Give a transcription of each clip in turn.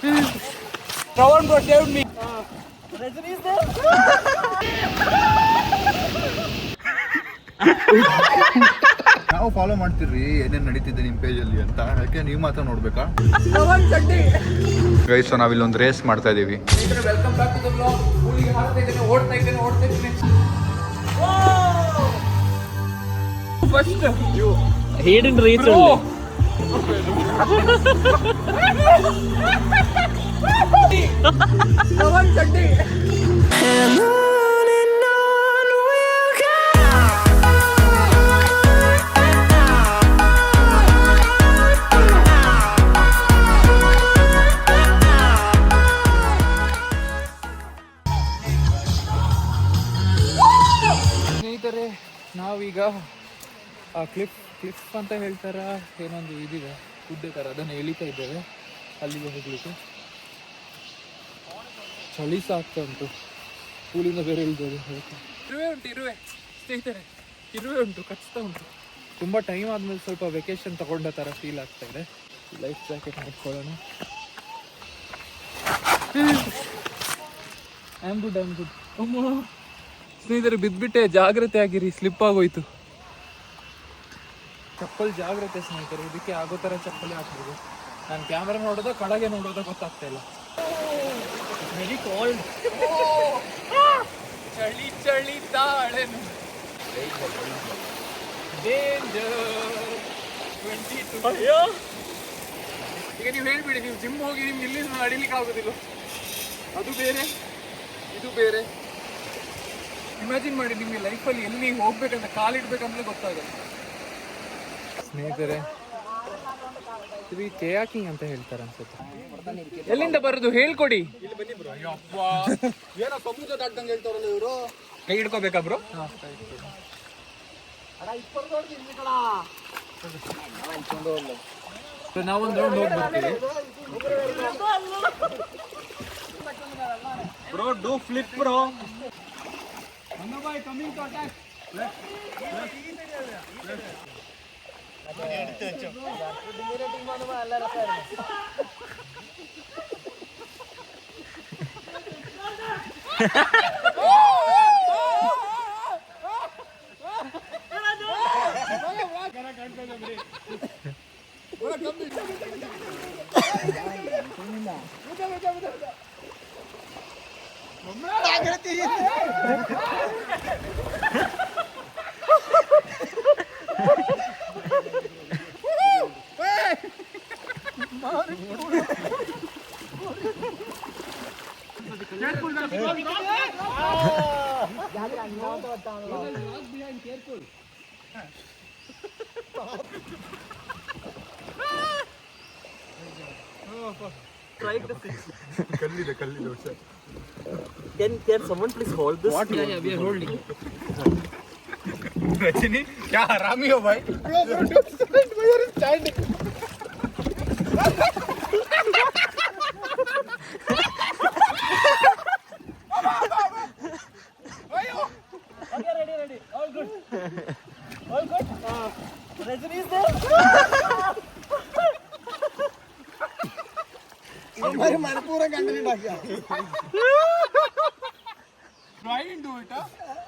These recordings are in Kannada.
Ravan bro saved me. Rajani is there. ನಾವು ಫಾಲೋ ಮಾಡ್ತಿರ್ರಿ ಏನೇನು ನಡೀತಿದೆ ನಿಮ್ಮ ಪೇಜಲ್ಲಿ ಅಂತ. ಯಾಕೆ ನೀವು ಮಾತ್ರ ನೋಡ್ಬೇಕಾ? ಗೈಸ್, ಸೊ ನಾವಿಲ್ಲಿ ಒಂದು ರೇಸ್ ಮಾಡ್ತಾ ಇದೀವಿ. Welcome back to the blog. ಕೂಲಿಗೆ ಹಾಕ್ತಾ ಇದ್ದೇನೆ, ಓಡ್ತಾ ಇದ್ದೇನೆ. First he didn't reach only. Ravan Chatti. ಸ್ನೇಹಿತರೆ, ನಾವೀಗ ಕ್ಲಿಫ್ ಅಂತ ಹೇಳ್ತಾರ, ಏನೊಂದು ಇದಿದೆ ಗುಡ್ಡೆ ಥರ, ಅದನ್ನು ಎಳಿತಾ ಇದ್ದೇವೆ ಅಲ್ಲಿಗೆ ಹೋಗ್ಲಿಕ್ಕೆ. ಚಳಿ ಸಾಕ್ತಾ ಉಂಟು, ಸ್ಕೂಲಿಂದ ಬೇರೆ ಇಳಿದೋದು. ಇರುವೆ ಸ್ನೇಹಿತರೆ, ಇರುವೆ ಉಂಟು, ಕಚ್ತಾ ಉಂಟು. ತುಂಬ ಟೈಮ್ ಆದಮೇಲೆ ಸ್ವಲ್ಪ ವೆಕೇಶನ್ ತಗೊಂಡ ಥರ ಫೀಲ್ ಆಗ್ತಾ ಇದೆ. ಲೈಫ್ ಜಾಕೆಟ್ ಹಾಕ್ಕೊಳ್ಳೋಣ. I am good. ಅಮ್ಮ ಸ್ನೇಹಿತರೆ, ಬಿದ್ದುಬಿಟ್ಟೆ, ಜಾಗ್ರತೆ ಆಗಿರಿ, ಸ್ಲಿಪ್ ಆಗೋಯ್ತು. ಚಪ್ಪಲ್ ಜಾಗ್ರತೆ ಸ್ನೇಹಿತರೆ, ಇದಕ್ಕೆ ಆಗೋ ಥರ ಚಪ್ಪಲಿ ಹಾಕ್ಬೋದು. ನಾನು ಕ್ಯಾಮ್ರಾ ನೋಡೋದ ಕಡೆಗೆ ನೋಡೋದ ಗೊತ್ತಾಗ್ತಾ ಇಲ್ಲ. Very cold. ಚಳಿ ತಾಳೆ ಡೇಂಜರ್ 22. ಈಗ ನೀವು ಹೇಳ್ಬಿಡಿ, ನೀವು ಜಿಮ್ ಹೋಗಿ ನಿಮ್ಗೆ ಇಲ್ಲಿ ನಡಿಲಿಕ್ಕೆ ಆಗೋದಿಲ್ಲ. ಅದು ಬೇರೆ, ಇದು ಬೇರೆ. ಇಮ್ಯಾಜಿನ್ ಮಾಡಿ, ನಿಮಗೆ ಲೈಫಲ್ಲಿ ಎಲ್ಲಿ ಹೋಗ್ಬೇಕಂತ ಕಾಲಿಡ್ಬೇಕಂದ್ರೆ ಗೊತ್ತಾಗಲ್ಲ. ಸ್ನೇಹಿತರೆ, ಇದು ಕೇಯಾಕಿಂಗ್ ಅಂತ ಹೇಳ್ತಾರೆ ಅನ್ಸುತ್ತೆ. ಎಲ್ಲಿಂದ ಬರೋದು ಹೇಳ್ಕೊಡಿ. ಏನೋ ಸಮುದ್ರ ದಾಟ್ದಂಗೆ ಹೇಳ್ತಾರಲ್ಲ ಇವರು. ಕೈ ಹಿಡ್ಕೋಬೇಕಾ ಬ್ರೋ? ನಾವೊಂದು ರೌಂಡ್ ಹೋಗಿ ಬರ್ತೀವಿ. Bro, do flip bro. Coming to attack. ಕಲ್ಲಿದೆ ಹುಷಾರ್. Can someone please hold this? What? Yeah, we are holding. Rajni, क्या हरामी हो भाई? Okay, ready. All good. Rajani is there. हमारे पूरा कंटेंट आ गया. Try and do it.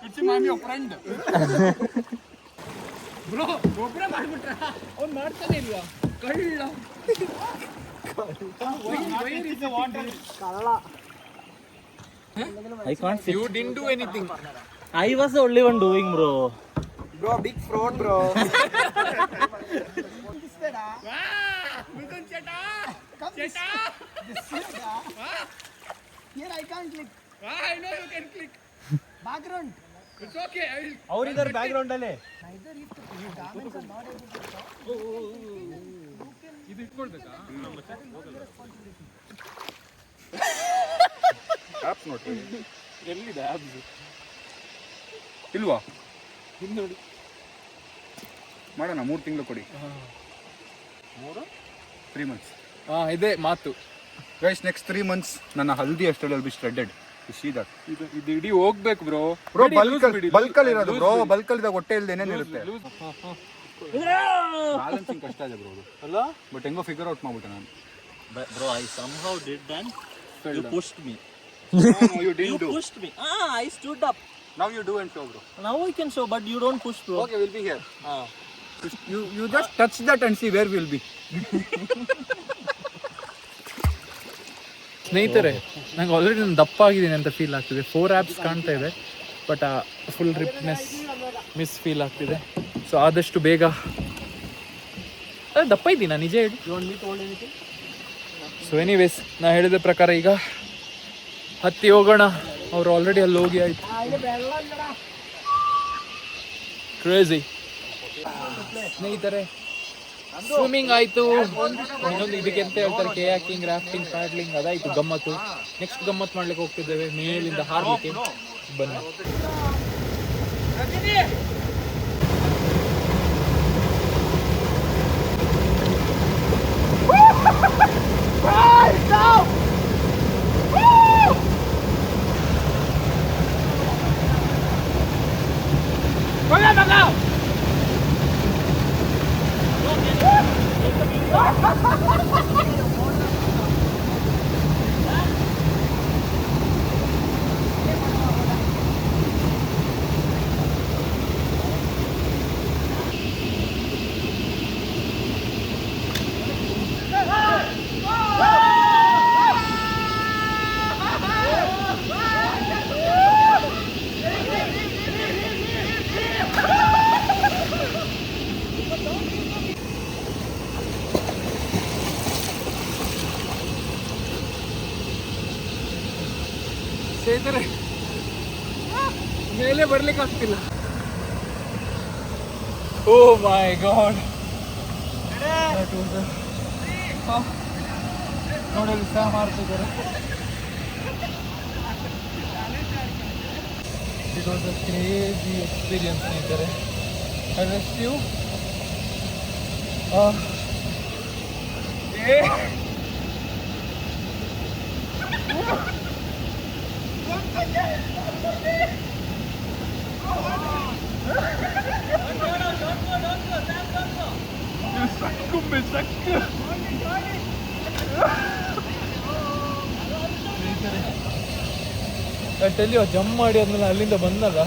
It's I'm your friend. Bro, ಒಬ್ಬರೇ ಮಾಡ್ಬಿಟ್ರ? ಅವ್ನು ಮಾಡ್ತಾನೆ ಇಲ್ವಾ? ಕಳ್ಳ. Where is the water? I can't see. You didn't do anything. I was the only one doing, bro. Bro, big fraud, bro. Mithun Chetta. Here I can't click. I know you can click. Background. It's okay. I will. ಅವ್ರು ಇದ್ದಾರೆ ಬ್ಯಾಕ್ಗ್ರೌಂಡ್ ಅಲ್ಲಿ. Neither if the garments are not able to stop. ಇದು ಇಟ್ಕೊಳ್ಬೇಕಾ? ಆಪ್ಸ್ ನೋಡ್ರಿ. ಎಲ್ಲಿದೆ ಆಪ್ಸ್? ಇಲ್ವಾ? ಹಿಂದೆ ನೋಡಿ. ಮಾಡೋಣ, 3 ತಿಂಗಳು ಕೊಡಿ. 3 months. ಇದೆ ಮಾತು. ಗೈಸ್, ನೆಕ್ಸ್ಟ್ 3 months ನನ್ನ ಹಲ್ದಿ ಅಷ್ಟರಲ್ಲಿ ಬಿ ಸ್ಟ್ರೆಡೆಡ್. ಇದು ಇಡೀ ಹೋಗ್ಬೇಕು ಬ್ರೋ. ಬ್ರೋ, ಬಲ್ಕಲ್ ಇರೋದು ಬ್ರೋ. ಬಲ್ಕಲ್ ಇದ್ದಾಗ ಹೊಟ್ಟೆ ಇಲ್ದ ಏನೇನಿರುತ್ತೆ. Yeah. ಬ್ಯಾಲೆನ್ಸಿಂಗ್ ಕಷ್ಟ ಇದೆ ಬ್ರೋ ಅದು ಅಲ್ಲ. ಬಟ್ ಹೆಂಗೋ ಫಿಗರ್ ಔಟ್ ಮಾಡ್ಬಿಟ್ಟೆ ನಾನು. But bro, I somehow did that. Fell You down. pushed me. No, you You didn't do. pushed me. I stood up. Now you do and show, bro. Now we can show, but you don't push, bro. Okay, we'll be here. You just touch that and see where we'll be. ಸ್ನೇಹಿತರೆ, ನಂಗೆ ಆಲ್ರೆಡಿ ನಾನು ದಪ್ಪ ಆಗಿದ್ದೀನಿ ಅಂತ ಫೀಲ್ ಆಗ್ತಿದೆ. 4 abs ಕಾಣ್ತಾ ಇದೆ, ಬಟ್ ಫುಲ್ ರಿಪ್ನೆಸ್ ಮಿಸ್ ಫೀಲ್ ಆಗ್ತಿದೆ. ಸೊ ಆದಷ್ಟು ಬೇಗ ದಪ್ಪ ಇದ್ದೀನ ನಿಜ ಹೇಳಿ. ಸೊ ಎನಿವೇಸ್, ನಾ ಹೇಳಿದ ಪ್ರಕಾರ ಈಗ ಹತ್ತಿ ಹೋಗೋಣ. ಅವ್ರು ಆಲ್ರೆಡಿ ಅಲ್ಲಿ ಹೋಗಿ ಆಯ್ತು. ಕ್ರೇಜಿ ಸ್ನೇಹಿತರೆ, ಸ್ವಿಮ್ಮಿಂಗ್ ಆಯ್ತು. ಇನ್ನೊಂದು ಇದಕ್ಕೆ ಅಂತ ಹೇಳ್ತಾರೆ ಕೇಯಾಕಿಂಗ್, ರಾಫ್ಟಿಂಗ್, ಪ್ಯಾಡ್ಲಿಂಗ್, ಅದಾಯ್ತು ಗಮ್ಮತ್ತು. ನೆಕ್ಸ್ಟ್ ಗಮ್ಮತ್ತು ಮಾಡ್ಲಿಕ್ಕೆ ಹೋಗ್ತಿದ್ದೇವೆ, ಮೇಲಿಂದ ಹಾರ್ಲಿಕ್ಕೆ. ಬನ್ನಿ. ಸ್ನೇಹಿತರೆ, ಮೇಲೆ ಬರ್ಲಿಕ್ಕೆ ಆಗ್ತಿಲ್ಲ. ಓ ಮೈ ಗಾಡ್, ನೋಡಲು ಸಹ ಮಾಡ್ತಿದ್ದಾರೆ. It was a crazy experience ಸ್ನೇಹಿತರೆ. I rest you. Tell you, jump ಮಾಡಿ ಆದ್ಮೇಲೆ ಅಲ್ಲಿಂದ ಬಂದಲ್ಲ,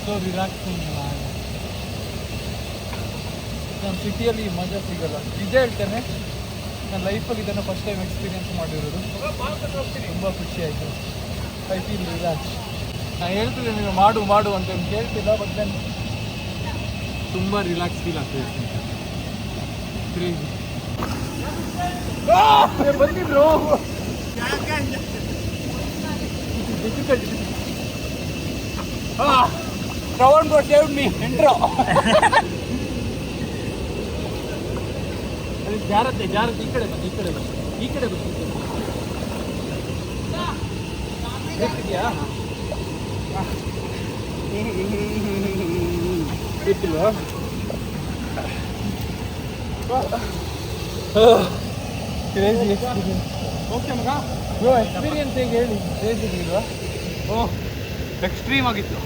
ಸೊ ರಿಲ್ಯಾಕ್ಸಿಂಗ್. ನಮ್ಮ ಸಿಟಿಯಲ್ಲಿ ಮಜಾ ಸಿಗಲ್ಲ, ನಿಜ ಹೇಳ್ತೇನೆ. ನನ್ನ ಲೈಫಲ್ಲಿ ಇದನ್ನು ಫಸ್ಟ್ ಟೈಮ್ ಎಕ್ಸ್ಪೀರಿಯನ್ಸ್ ಮಾಡಿರೋದು. ತುಂಬ ಖುಷಿ ಆಯಿತು. I feel relax. ನಾನು ಹೇಳ್ತಿದ್ದೆ ನೀವು ಮಾಡು ಮಾಡು ಅಂತ ಕೇಳ್ತಿಲ್ಲ, ಬಟ್ ದೆನ್ ತುಂಬ ರಿಲ್ಯಾಕ್ಸ್ ಫೀಲ್ ಆಗ್ತದೆ. ಕ್ರೇಜಿ ಬಂದಿದ್ರು. Shravan bro saved me intro. ಜಾರತ್ತೆ ಜಾರತ್ತೆ. ಈ ಕಡೆ ಬನ್ನಿ, ಈ ಕಡೆ ಬನ್ನಿ, ಈ ಕಡೆ ಬನ್ನಿ. ಗೊತ್ತಿದೆಯಾ? ಗೊತ್ತಿಲ್ವಾ? Crazy experience. ಓಕೆ ಮಗ ಬ್ರೋ, ಎಕ್ಸ್ಪೀರಿಯನ್ಸ್ ಹೇಗೆ ಹೇಳಿ? ಕ್ರೇಜಿ ಇಲ್ವಾ? ಓಹ್, ಎಕ್ಸ್ಟ್ರೀಮ್ ಆಗಿತ್ತು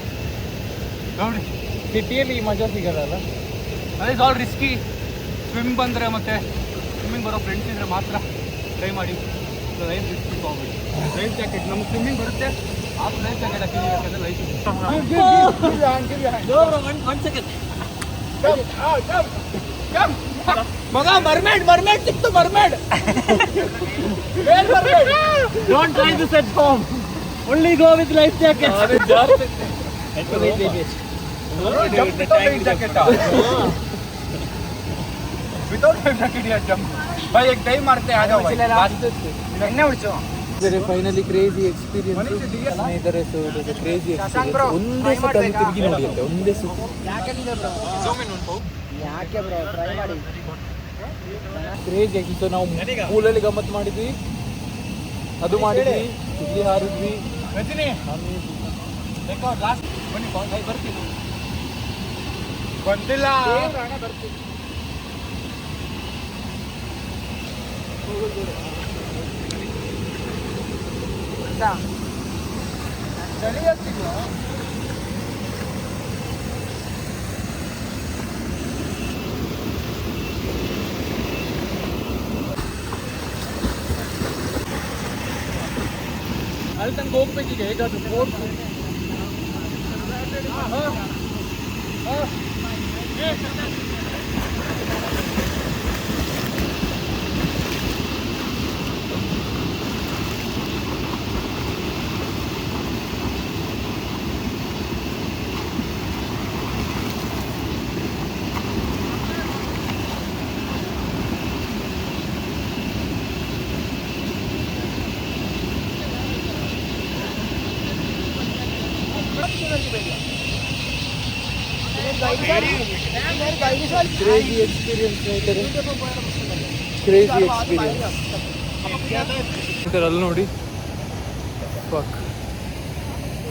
ನೋಡಿ. ಸಿಟಿಯಲ್ಲಿ ಈ ಮಜಾ ಸಿಗೋದಲ್ಲ. ಅದೇ ಆಲ್ ರಿಸ್ಕಿ. ಸ್ವಿಮ್ ಬಂದರೆ ಮತ್ತು ಸ್ವಿಮ್ಮಿಂಗ್ ಬರೋ ಫ್ರೆಂಡ್ಸ್ ಇದ್ದರೆ ಮಾತ್ರ ಟ್ರೈ ಮಾಡಿ. ಲೈಫ್ ರಿಸ್ಕಿ ಹೋಗ್ಬಿಡಿ. ಲೈಫ್ ಜಾಕೆಟ್, ನಮ್ಗೆ ಸ್ವಿಮ್ಮಿಂಗ್ ಬರುತ್ತೆ, ಆ ಲೈಫ್ ಜಾಕೆಟ್ ಹಾಕಿದ್ರೆ ಲೈಫ್. ಮಗ ಮರ್ಮೇಡ್ ಮರ್ಮೇಡ್ ಸಿಕ್ತು, ಮರ್ಮೇಡ್. Don't try this at home. Only go with life jacket. Without life jacket या जंप भाई एक टाइम मारते आ जाओ भाई ಎಣ್ಣೆ ಉಳಿಸು. ಫೈನಲಿ ಕ್ರೇಜಿ ಎಕ್ಸ್ಪೀರಿಯನ್ಸ್ ಸ್ನೇಹಿತರೆ. So it was a crazy experience. ಒಂದೇ ಸಲ ತಿರುಗಿ ನೋಡಿ ಅಂತ, ಒಂದೇ ಸುತ್ತು. ಯಾಕೆ ಬ್ರೋ ಟ್ರೈ ಮಾಡಿ. ಕ್ರೇಜಿ ಆಗಿ. ಸೊ ನಾವು ಪೂಲಲ್ಲಿ ಗಮ್ಮತ್ತು ಮಾಡಿದ್ವಿ, ಅದು ಮಾಡಿದ್ವಿ, ಇಲ್ಲಿ ಹಾರಿದ್ವಿ. ಬರ್ತೀನಿ, ಬಂದಿಲ್ಲ ಬರ್ತೀನಿ. ಚಳಿ ಆಗ್ತಿಲ್ಲ. ಅಲ್ಲಿ ತನಕ ಹೋಗ್ಬೇಕೀಗ ಹೇಗಾದ್ರು ಫೋರ್ಸ್. ಕ್ರೇಜಿ ಎಕ್ಸ್ಪೀರಿಯನ್ಸ್ ಸ್ನೇಹಿತರೆ, ಕ್ರೇಜಿ ಎಕ್ಸ್ಪೀರಿಯನ್ಸ್. ಅಲ್ಲಿ ನೋಡಿ, fuck,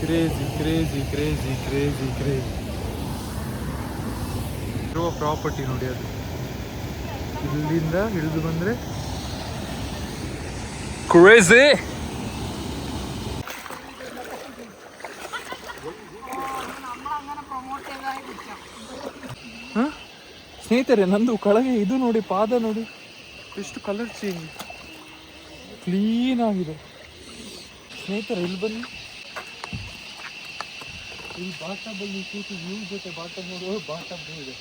crazy crazy crazy crazy crazy ಇರುವ ಪ್ರಾಪರ್ಟಿ ನೋಡಿ. ಅದು ಇಲ್ಲಿಂದ ಹಿಡಿದು ಬಂದರೆ ಕ್ರೇಜಿ. ಸ್ನೇಹಿತರೆ, ನಂದು ಕೆಳಗೆ ಇದು ನೋಡಿ, ಪಾದ ನೋಡಿ ಎಷ್ಟು ಕಲರ್ ಚೇಂಜ್, ಕ್ಲೀನ್ ಆಗಿದೆ. ಸ್ನೇಹಿತರೆ ಇಲ್ಲಿ ಬನ್ನಿ, ಇಲ್ಲಿ ಬಾಟಬಲ್ಲಿ ಕೂತು ವ್ಯೂ ಜೊತೆ ಬಾಟಬ್ ನೋಡುವ ಬಾಟಬ್ ಇದೆ.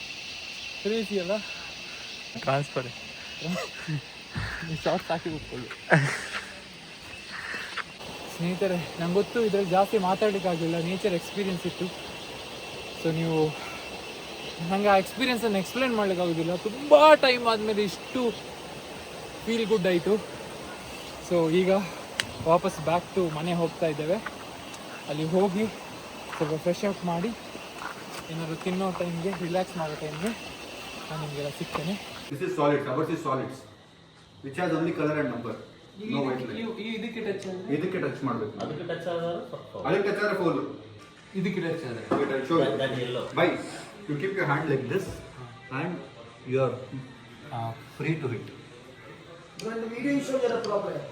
ಕ್ರೇಜಿ ಅಲ್ಲ? ಟ್ರಾನ್ಸ್ಫರ್ ಈ ಶಾರ್ಟ್ಸ್ ಹಾಕಿ ಕೂತ್ಕೊಳ್ಳಿ. ಸ್ನೇಹಿತರೆ, ನಂಗೆ ಗೊತ್ತು ಇದ್ರಲ್ಲಿ ಜಾಸ್ತಿ ಮಾತಾಡಲಿಕ್ಕಾಗಲಿಲ್ಲ, ನೇಚರ್ ಎಕ್ಸ್ಪೀರಿಯನ್ಸ್ ಇತ್ತು. ಸೊ ನೀವು ನನಗೆ ಆ ಎಕ್ಸ್ಪೀರಿಯನ್ಸನ್ನು ಎಕ್ಸ್ಪ್ಲೇನ್ ಮಾಡಲಿಕ್ಕಾಗೋದಿಲ್ಲ. ತುಂಬ ಟೈಮ್ ಆದಮೇಲೆ ಇಷ್ಟು ಫೀಲ್ ಗುಡ್ ಆಯಿತು. ಸೊ ಈಗ ವಾಪಸ್ ಬ್ಯಾಕ್ ಟು ಮನೆ ಹೋಗ್ತಾ ಇದ್ದೇವೆ. ಅಲ್ಲಿ ಹೋಗಿ ಸ್ವಲ್ಪ ಫ್ರೆಶ್ ಅಪ್ ಮಾಡಿ ಏನಾದ್ರು ತಿನ್ನೋ ಟೈಮ್ಗೆ, ರಿಲ್ಯಾಕ್ಸ್ ಮಾಡೋ ಟೈಮ್ಗೆ ನಾನು ನಿಮಗೆಲ್ಲ ಸಿಗ್ತೇನೆ. This is solids. Ours is solids, which has only color and number. No white line. ಇದಕ್ಕೆ ಟಚ್ ಇದಕ್ಕೆ ಟಚ್ ಮಾಡಬೇಕು. ಅದಕ್ಕೆ ಟಚ್ ಆದ್ರೆ ಅದಕ್ಕೆ ಟಚ್ ಆದ್ರೆ ಫೋಲ್. ಇದಕ್ಕೆ ಟಚ್ ಆದರೆ Wait, I'll show you. Bye. You keep your hand like this, and you are free to hit. Bro, in the video you show you're a pro player.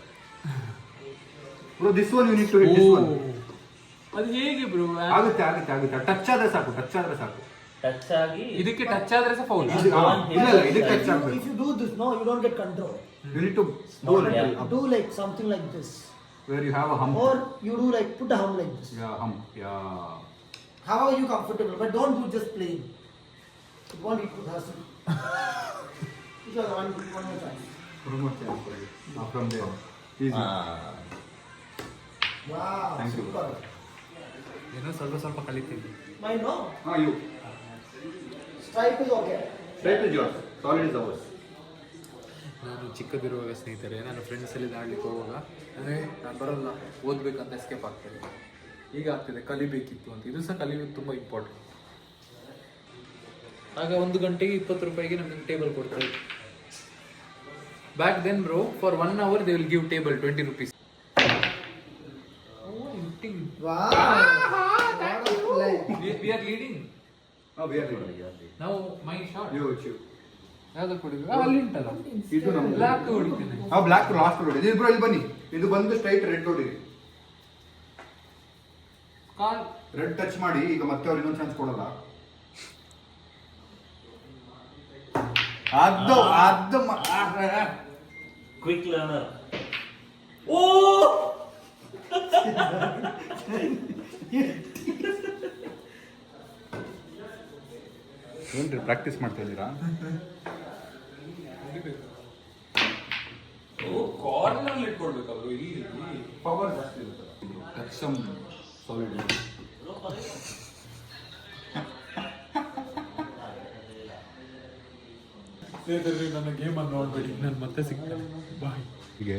Bro, this one you need to hit. This one. ಅದು ಹೇಗೆ ಬ್ರೋ? ಆಗುತ್ತೆ ಆಗುತ್ತೆ ಆಗುತ್ತೆ. ಟಚ್ ಆದ್ರೆ ಸಾಕು, ಟಚ್ ಆದ್ರೆ ಸಾಕು. ಟಚ್ ಆಗಿ ಇದಕ್ಕೆ ಟಚ್ ಆದ್ರೆ ಸಹ ಫೌಲ್. ಇಲ್ಲ ಇಲ್ಲ, ಇದಕ್ಕೆ ಟಚ್ ಆಗಬೇಕು. If you do this, no, you don't get control. You need to do a little up, Do like something like this. where you have a hump. Or you do like put a hump like this. Yeah, hump. Yeah. How are you comfortable? But don't do just plain. It won't be good hustle. This was one more time. One more chance for you. From there. Easy. Wow, Thank you. super. ಏನೋ ಸ್ವಲ್ಪ ಕಲಿತೀವಿ. Mine no. You. Stripe is okay. Straight is yours. Solid is ours. ನಾನು ಚಿಕ್ಕದಿರುವಾಗ ಸ್ನೇಹಿತರೆ, ನಾನು ಫ್ರೆಂಡ್ಸಲ್ಲಿ ಆಡ್ಲಿಕ್ಕೆ ಹೋಗುವಾಗ ಅಂದರೆ ನಾನು ಬರೋಲ್ಲ, ಓದಬೇಕಂತ ಎಸ್ಕೇಪ್ ಆಗ್ತದೆ. ಈಗ ಆಗ್ತಿದೆ ಕಲಿಬೇಕಿತ್ತು ಅಂತ. ಇದು ಸಹ ಕಲಿಯೋದು ತುಂಬ ಇಂಪಾರ್ಟೆಂಟ್. ಆಗ 1 ಗಂಟೆಗೆ 20 ರೂಪಾಯಿಗೆ ನಮಗೆ ಟೇಬಲ್ ಕೊಡ್ತಾರೆ. Back then bro, for 1 hour they will give table 20 rupees. Wow. We are leading. Oh, we are ready. Now my shot. You. ಯಾವ್ದು ಕೊಡಿದ್ರು? ಅಲ್ಲಿ ಉಂಟಲ್ಲ, ಇದು ನಮ್ದು. ಬ್ಲಾಕ್ ಹೊಡಿತೇನೆ. ನಾವು ಬ್ಲಾಕ್ ಲಾಸ್ಟ್ ಹೊಡಿ. ಇದು ಬ್ರೋ ಇಲ್ಲಿ ಬನ್ನಿ. ಇದು ಬಂದು ಸ್ಟ್ರೈಟ್ ರೆಡ್ ಹೊಡಿರಿ. ಕಾಲ್ ರೆಡ್ ಟಚ್ ಮಾಡಿ. ಈಗ ಮತ್ತೆ ಅವ್ರು ಇನ್ನೊಂದು ಚಾನ್ಸ್ ಕೊಡಲ್ಲ. ಅದು ಕ್ವಿಕ್ ಲರ್ನರ್. ಓ ಏನ್ರಿ ಪ್ರಾಕ್ಟೀಸ್ ಮಾಡ್ತಾ ಇದ್ದೀರಾ? ಕಾರ್ನರ್ ಇಟ್ಕೊಳ್ಬೇಕಲ್ವ? ಇಲ್ಲಿ ಪವರ್ ಜಾಸ್ತಿ ಇರುತ್ತೆ. Touch some solid. ನನ್ನ ಗೇಮನ್ನು ನೋಡ್ಬೇಡಿ, ನಾನು ಮತ್ತೆ ಸಿಗ್ತೇನೆ. ಬಾಯ್. ಹೀಗೆ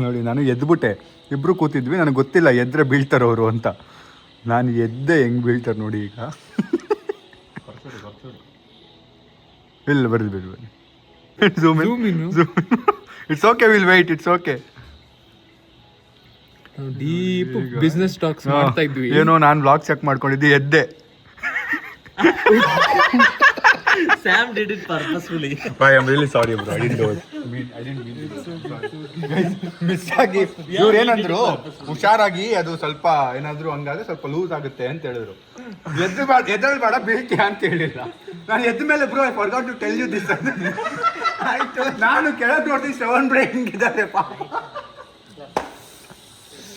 ನೋಡಿ, ನಾನು ಎದ್ಬಿಟ್ಟೆ. ಇಬ್ರು ಕೂತಿದ್ವಿ, ನನಗೆ ಗೊತ್ತಿಲ್ಲ ಎದ್ರೆ ಬೀಳ್ತಾರೆ ಅವರು ಅಂತ. ನಾನು ಎದ್ದೆ, ಹೆಂಗೆ ಬೀಳ್ತಾರೆ ನೋಡಿ. ಈಗ ಇಲ್ಲ ಬರ್ದು it's okay, will wait, it's okay. Deep business talks ಮಾಡ್ತಾ ಇದ್ವಿ. ಏನೋ ನಾನು ಬ್ಲಾಗ್ ಚೆಕ್ ಮಾಡ್ಕೊಂಡಿದ್ದೆ, ಎದ್ದೆ. Sam did it purposefully. I am really sorry bro. I didn't do it. I didn't mean it. Guys, miss ಆಗಿ ಇವ್ರು ಏನಂದ್ರು, ಹುಷಾರಾಗಿ ಅದು ಸ್ವಲ್ಪ ಏನಾದ್ರು ಹಂಗಾದ್ರೆ ಸ್ವಲ್ಪ ಲೂಸ್ ಆಗುತ್ತೆ ಅಂತ ಹೇಳಿದ್ರು. ಎದ್ದೇಳಬೇಡ ಬೀಳ್ತೀಯ ಅಂತ ಹೇಳಿಲ್ಲ. ನಾನು ಎದ್ದ ಮೇಲೆ bro I forgot to tell you this. ಆಯ್ತು, ನಾನು ಕೆಳಗೆ ನೋಡ್ತೀನಿ ಶ್ರವಣ್ ಬ್ರೇ ಹಿಂಗಿದ್ದಾರೆ.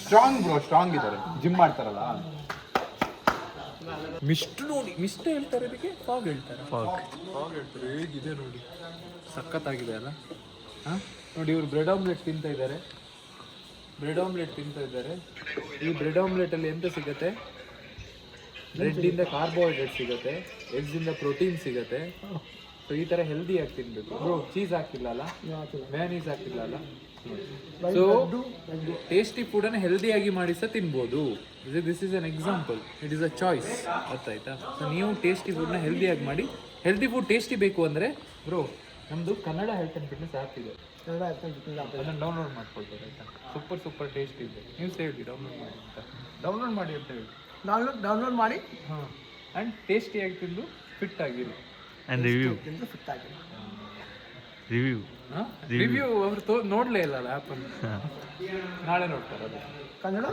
ಸ್ಟ್ರಾಂಗ್ ಬ್ರೋ, ಸ್ಟ್ರಾಂಗ್ ಇದ್ದಾರೆ, ಜಿಮ್ ಮಾಡ್ತಾರಲ್ಲ. ಮಿಸ್ಟ್ ನೋಡಿ, ಮಿಸ್ಟ್ ಹೇಳ್ತಾರೆ ಇದಕ್ಕೆ, ಫಾಗ್ ಹೇಳ್ತಾರೆ. ಫಾಗ್ ಹೇಳ್ತಾರೆ. ಹೇಗಿದೆ ನೋಡಿ, ಸಖತ್ತಾಗಿದೆ ಅಲ್ಲ. ಹಾಂ ನೋಡಿ, ಇವರು ಬ್ರೆಡ್ ಆಮ್ಲೆಟ್ ತಿಂತಾ ಇದ್ದಾರೆ. ಈ ಬ್ರೆಡ್ ಆಮ್ಲೆಟಲ್ಲಿ ಎಂತ ಸಿಗುತ್ತೆ? ಬ್ರೆಡ್ಡಿಂದ ಕಾರ್ಬೋಹೈಡ್ರೇಟ್ ಸಿಗುತ್ತೆ, ಎಗ್ಸಿಂದ ಪ್ರೋಟೀನ್ ಸಿಗುತ್ತೆ. ಸೊ ಈ ಥರ ಹೆಲ್ದಿಯಾಗಿ ತಿನ್ಬೇಕು ಬ್ರೋ. ಚೀಸ್ ಹಾಕಿಲ್ಲ ಅಲ್ಲ, ಮ್ಯಾನೀಸ್ ಹಾಕಿಲ್ಲ ಅಲ್ಲ. ಸೊ ಟೇಸ್ಟಿ ಫುಡನ್ನು ಹೆಲ್ದಿಯಾಗಿ ಮಾಡಿ ಸಹ ತಿನ್ಬೋದು. This is an example, it is a choice. ಅರ್ಥ ಆಯ್ತಾ? ಸೊ ನೀವು ಟೇಸ್ಟಿ ಫುಡ್ನ ಹೆಲ್ದಿಯಾಗಿ ಮಾಡಿ. ಹೆಲ್ದಿ ಫುಡ್ ಟೇಸ್ಟಿ ಬೇಕು ಅಂದರೆ ಬ್ರೋ, ನಮ್ಮದು Kannada health and fitness app ಇದೆ, ಅದನ್ನು ಡೌನ್ಲೋಡ್ ಮಾಡ್ಕೊಳ್ತಾರೆ ಆಯಿತಾ. ಸೂಪರ್ ಟೇಸ್ಟ್ ಇದೆ. ನೀವು ಸೇರಿ ಡೌನ್ಲೋಡ್ ಮಾಡಿ ಅಂತ, ಡೌನ್ಲೋಡ್ ಮಾಡಿ ಅಂತ ಹೇಳಿ. ಡೌನ್ಲೋಡ್ ಮಾಡಿ. ಹಾಂ, ಆ್ಯಂಡ್ ಟೇಸ್ಟಿಯಾಗಿ ತಿಂದು ಫಿಟ್ ಆಗಿರಿ. And review. ಫಿಟ್ ಆಗಿ ರಿವ್ಯೂ ಅವರು ನೋಡಲೇ ಇಲ್ಲ ಅಲ್ಲ ಆ್ಯಪನ್ನು. ನಾಳೆ ನೋಡ್ತಾರೆ ಅದು. Kannada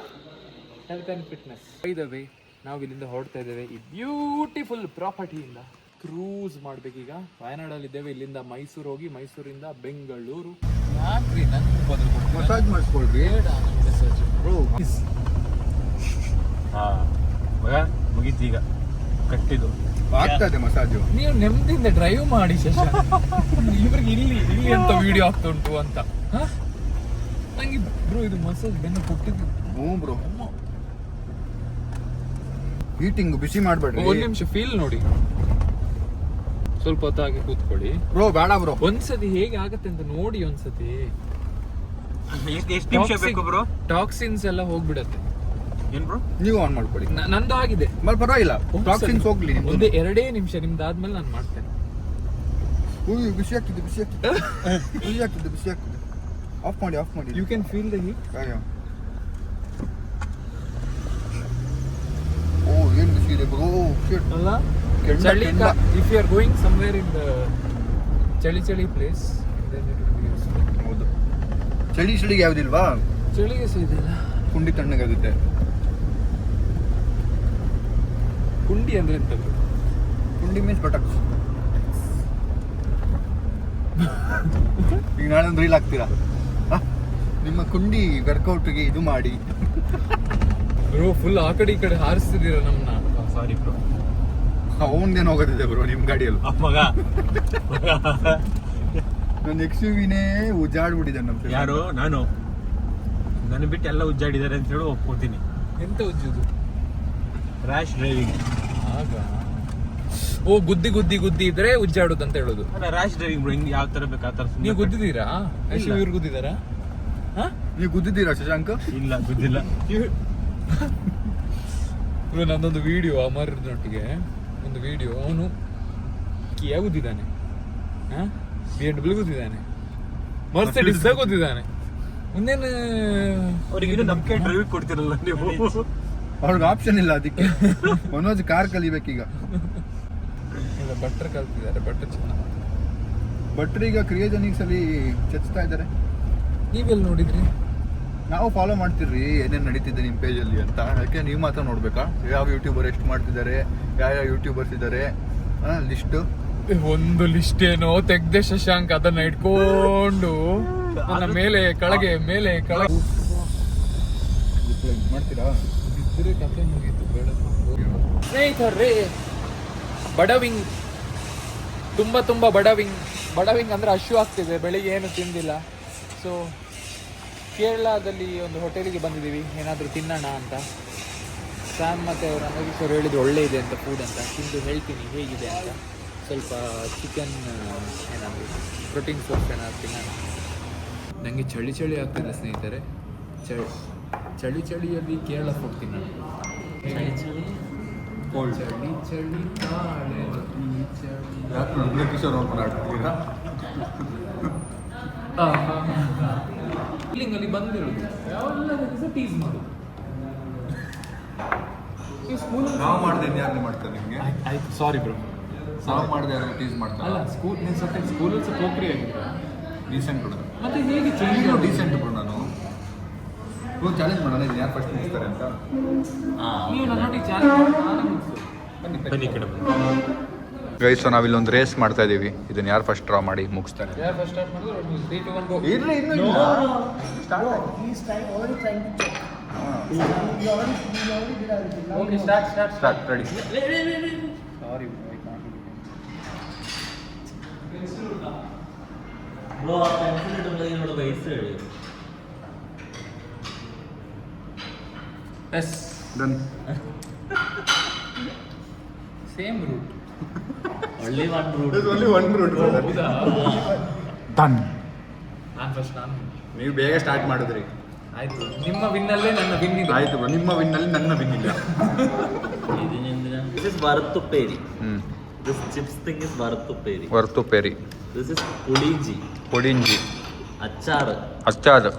health and fitness. By the way, ನಾವು ಇಲ್ಲಿಂದ ಹೊರಡ್ತಾ ಇದ್ದೇವೆ ಈ ಬ್ಯೂಟಿಫುಲ್ ಪ್ರಾಪರ್ಟಿಯಿಂದ. ಕ್ರೂಸ್ ಮಾಡ್ಬೇಕೀಗ. ವಯನಾಡಲ್ಲಿದ್ದೇವೆ. ಇಲ್ಲಿಂದ ಮೈಸೂರು ಹೋಗಿ, ಮೈಸೂರಿಂದ ಬೆಂಗಳೂರು. ಯಾಕ್ರಿ ನನ್ನ ಬದಲು ಮಸಾಜ್ ಮಾಡಿಸ್ಕೊಳ್ರಿ. ಮುಗೀತು ಈಗ, ಕಟ್ಟಿದ್ದು ಆಗ್ತದೆ ಮಸಾಜು. ನೀವು ನೆಮ್ಮದಿಯಿಂದ ಡ್ರೈವ್ ಮಾಡಿ ಶಶಾಂಕ್. ಇವ್ರಿಗೆ ಇಲ್ಲಿ ಅಂತ ವಿಡಿಯೋ ಆಗ್ತಾ ಉಂಟು ಅಂತ. ನಂಗೆ ಬ್ರೋ ಇದು ಮಸಾಜ್ ಬೆನ್ನು ಕೊಟ್ಟಿದ್ದು. ಹ್ಞೂ ಬ್ರೋ, ಹೀಟಿಂಗ್ ಬಿಸಿ ಮಾಡಬೇಡ್ರಿ. ಒಂದು ನಿಮಿಷ ಫೀಲ್ ನೋಡಿ, ಸ್ವಲ್ಪ ಹೊತ್ತಾಗಿ ಕೂತ್ಕೊಳ್ಳಿ ಬ್ರೋ. ಬೇಡ ಬ್ರೋ, ಒಂದ್ಸತಿ ಹೇಗೆ ಆಗತ್ತೆ ಅಂತ ನೋಡಿ. ಒಂದ್ಸತಿ ಎಷ್ಟು ನಿಮಿಷ ಬೇಕು ಬ್ರೋ? ಟಾಕ್ಸಿನ್ಸ್ ಎಲ್ಲ ಹೋಗ್ಬಿಡತ್ತೆ. ಏನ್ ಬ್ರೋ? ನೀವು ಆನ್ ಮಾಡ್ಕೊಳ್ಳಿ. ನಂದು ಆಗಿದೆ, ಪರವಾಗಿಲ್ಲ. ಟಾಕ್ಸಿನ್ಸ್ ಹೋಗ್ಲಿ. ಒಂದೇ 2 ನಿಮಿಷ ನಿಮ್ದಾದ್ಮೇಲೆ ನಾನು ಮಾಡ್ತೇನೆ. ಬಿಸಿ ಆಗ್ತಿದೆ. ಆಫ್ ಮಾಡಿ. You can feel the heat. Oh, ಏನು ಬಿಸಿ ಇದೆ ಬ್ರೋ. ಅಲ್ಲ, ಚಳಿ. If you are going somewhere in the ಚಳಿ ಪ್ಲೇಸ್, ಹೌದು. ಚಳಿಗೆ ಯಾವುದಿಲ್ವಾ? ಚಳಿಗೆ ಸಹ ಇದೆಲ್ಲ. ಕುಂಡಿ ತಣ್ಣಗಾಗುತ್ತೆ. ಕುಂಡಿ ಅಂದ್ರೆ ಎಂತದ್ದು? ಕುಂಡಿ ಮೀನ್ಸ್ ಬಟಕ್ಸ್. ಈಗ ನಾಳೆ ಒಂದು ರೀಲ್ ಹಾಕ್ತೀರಾ? ನಿಮ್ಮ ಕುಂಡಿ ವರ್ಕೌಟ್ಗೆ ಇದು ಮಾಡಿ. ಬ್ರೋ ಫುಲ್ ಆ ಕಡೆ ಈ ಕಡೆ ಹಾರಿಸ್ತಿದ್ದೀರ ನಮ್ಮನ್ನ. ಸಾರಿ ಬ್ರೋ. ಅವನ್ದೇನು ಹೋಗೋದಿದೆ ಬ್ರೋ ನಿಮ್ಮ ಗಾಡಿಯಲ್ಲಿ. ಮಗ ನನ್ನ XUV-ನೇ ಉಜ್ಜಾಡ್ಬಿಟ್ಟಿದೆ ನಮ್ಮ. ಯಾರು? ನಾನು. ನನ್ನ ಬಿಟ್ಟು ಎಲ್ಲ ಉಜ್ಜಾಡಿದ್ದಾರೆ ಅಂತ ಹೇಳಿ ಒಪ್ಕೋತೀನಿ. ಎಂತ ಉಜ್ಜುದು? Rash driving. ಆಗ ಓ, ಗುದ್ದಿ ಇದ್ರೆ ಉಜ್ಜಾಡುದು ಅಂತ ಹೇಳೋದು. ಅಲ್ಲ, ರ್ಯಾಶ್ ಡ್ರೈವಿಂಗ್ ಬ್ರೋ. ಹಿಂಗೆ ಯಾವ ತರ ಬೇಕು ಆ ತರ. ನೀವು ಗುದ್ದಿದ್ದೀರಾ? ಇವ್ರು ಗುದ್ದಿದ್ದಾರಾ? ನೀವು ಗುದ್ದಿದ್ದೀರಾ ಶಶಾಂಕ್? ಇಲ್ಲ, ಗುದ್ದಿಲ್ಲ. ನಂದೊಂದು ವಿಡಿಯೋ, ಅಮರ್ನೊಟ್ಟಿಗೆ ಒಂದು ವಿಡಿಯೋ. ಅವನು ಕಿಯಾ ಗುದ್ದಿದ್ದಾನೆ, BMW ಗುದ್ದಿದ್ದಾನೆ, ಮರ್ಸಿಡಿಸ್ ಗುದ್ದಿದ್ದಾನೆ. ಮುಂದೇನು ಅವ್ರಿಗೆ ನಂಬಿಕೆ ಡ್ರೈವಿಂಗ್ ಕೊಡ್ತಿರಲ್ಲ ನೀವು. ಅವ್ರಿಗೆ ಆಪ್ಷನ್ ಇಲ್ಲ ಅದಕ್ಕೆ. ಮನೋಜ್ ಕಾರ್ ಕಲಿಬೇಕೀಗ. ಬಟ್ರ್ ಕಲ್ತಿದ್ದಾರೆ. ಬಟ್ರ್ ಚೆನ್ನಾಗಿ. ಬಟ್ರ್ ಈಗ ಕ್ರಿಯೋಜೆನಿಕ್ಸ್ ಅಲ್ಲಿ ಚಚ್ತಾ ಇದ್ದಾರೆ. ನೀವೆಲ್ಲಿ ನೋಡಿದ್ರಿ? ನಾವು ಫಾಲೋ ಮಾಡ್ತಿರ್ರಿ ಏನೇನು ನಡೀತಿದೆ ನಿಮ್ಮ ಪೇಜಲ್ಲಿ ಅಂತ. ಯಾಕೆ ನೀವು ಮಾತ್ರ ನೋಡ್ಬೇಕಾ? ಯಾವ ಯೂಟ್ಯೂಬರ್ ಎಷ್ಟು ಮಾಡ್ತಿದ್ದಾರೆ, ಯಾವ ಯೂಟ್ಯೂಬರ್ಸ್ ಇದ್ದಾರೆ, ಲಿಸ್ಟ್. ಒಂದು ಲಿಸ್ಟ್ ಏನೋ ತೆಗ್ದೆ ಶಶಾಂಕ್. ಅದನ್ನ ಇಟ್ಕೊಂಡು ನನ್ನ ಮೇಲೆ ಕೆಳಗೆ ಮಾಡ್ತೀರಾ? ಬಿದ್ದರೆ ಕಥೆ ಮುಗೀತು. ಬೇಡ ಸ್ನೇಹಿತರೇ, ಬಡವಿಂಗ್, ತುಂಬ ಬಡವಿಂಗ್ ಅಂದರೆ ಹಶು ಆಗ್ತಿದೆ. ಬೆಳಿಗ್ಗೆ ಏನು ತಿಂದಿಲ್ಲ. ಸೊ ಕೇರಳದಲ್ಲಿ ಒಂದು ಹೋಟೆಲಿಗೆ ಬಂದಿದ್ದೀವಿ ಏನಾದರೂ ತಿನ್ನೋಣ ಅಂತ. ಸ್ಯಾಮ್ ಮತ್ತು ಅವರು ಅನಗೀಶ್ವರು ಹೇಳಿದ್ರು ಒಳ್ಳೆ ಇದೆ ಅಂತ ಫುಡ್ ಅಂತ. ತಿಂದು ಹೇಳ್ತೀನಿ ಹೇಗಿದೆ ಅಂತ. ಸ್ವಲ್ಪ ಚಿಕನ್ ಏನಾದರೂ ಪ್ರೋಟೀನ್ ಸೋರ್ಸ್ ಏನಾದರೂ ತಿನ್ನೋಣ. ನನಗೆ ಚಳಿ ಆಗ್ತಿದೆ ಸ್ನೇಹಿತರೆ. ಚಳಿಯಲ್ಲಿ ಕೇರಳ ಫುಡ್ ತಿನ್ನೋಣ. ಚಳಿ ಅಲ್ಲಿ ಬಂದಿರೋದು ಯಾವೆಲ್ಲ ಟೀಸ್ ಮಾಡೋದು. ನಾವು ಮಾಡಿದೆ ಯಾರನ್ನೇ ಮಾಡ್ತಾರೆ ನಿಮಗೆ? ಆಯ್ತು, ಸಾರಿ ಬ್ರೋ. ನಾವು ಮಾಡಿದೆ ಯಾರು ಟೀಸ್ ಮಾಡ್ತಾರೆ? ಅಲ್ಲ, ಸ್ಕೂಲಲ್ಲಿ ಸ್ವಲ್ಪ ಪೋಖ್ರಿ ಆಗಿದ್ರೆ ಡೀಸೆಂಟ್ ಬಿಡು. ಮತ್ತೆ ಹೇಗೆ ಚೇಂಜ್ ಡೀಸೆಂಟ್ ಬಿಡು. ನಾನು ಚಾಲೆಂಜ್ ಮಾಡೋಣ, ಇದು ಯಾರು ಫಸ್ಟ್ ಮುಗಿಸ್ತಾರೆ ಅಂತ. ನೀವು ನನ್ನೊಟ್ಟಿಗೆ ಚಾಲೆಂಜ್ ಬನ್ನಿ ಕಡೆ. ಗೈಸ್, ಸೊ ನಾವಿಲ್ಲೊಂದು ರೇಸ್ ಮಾಡ್ತಾ ಇದೀವಿ. ಇದನ್ನ ಯಾರು ಫಸ್ಟ್ ಡ್ರಾ ಮಾಡಿ ಮುಗಿಸ್ತಾರೆ? ಯಾರು ಫಸ್ಟ್ ಸ್ಟಾರ್ಟ್ ಮಾಡಿದ್ರು 3, 2, 1 ಗೋ. ಇರ್ಲಿ, ಇನ್ನು No. He's already trying to check. You already did everything. Now Okay, you start. ready. Sorry, I can't. Bro, ಆ ಪೆನ್ಸಿಲ್ ಇಟ್ಕೊಳ್ಳೋದು ವಯಸ್ಸು ಹೇಳಿ. Yes. Done. Same route. Only one route. There's only one route. ಹೌದಾ? Done. ನಾನು ನೀವು ಬೇಗ ಸ್ಟಾರ್ಟ್ ಮಾಡಿದ್ರಿ. ಆಯ್ತು. ನಿಮ್ಮ ವಿನ್ನಲ್ಲೇ ನನ್ನ ವಿನ್ ಇದೆ. ಆಯ್ತು bro. ನಿಮ್ಮ ವಿನ್ನಲ್ಲಿ ನನ್ನ ವಿನ್ ಇಲ್ಲ. This is Varattupperi. This chips thing is Varattupperi. Varattupperi, This is Pudinji. Pudinji, Achar. Achar,